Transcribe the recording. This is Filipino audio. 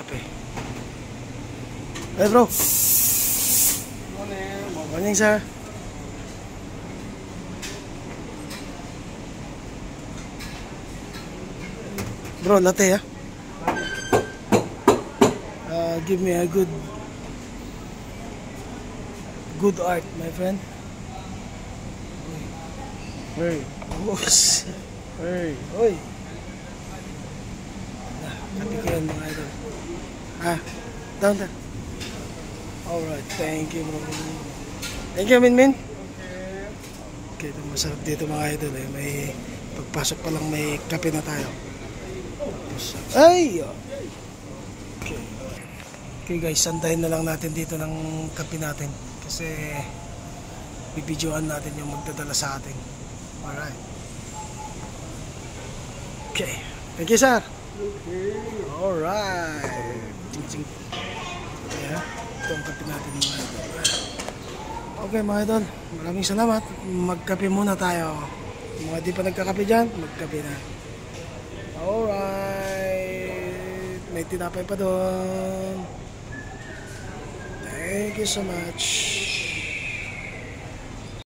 kape. Hey bro. Morning sir. Bro, latte ah. Give me a good art, my friend. Hey, hey, oy. Kape ko yan mga idol. Down. Alright, thank you bro. Thank you, Min. Okay, ito masarap dito mga idol eh. May pagpasok pa lang may kape na tayo. Ay! Okay guys, sandahin na lang natin dito ng kape natin kasi bibidyoan natin yung magdadala sa atin. Alright. Okay. Thank you sir. Alright. Ching. Yeah. Ito ang kape natin mga idol. Okay mga idol, maraming salamat. Magkape muna tayo. Mga di pa nagkakape dyan, magkape na. Alright. May tinapay pa doon. Thank you so much.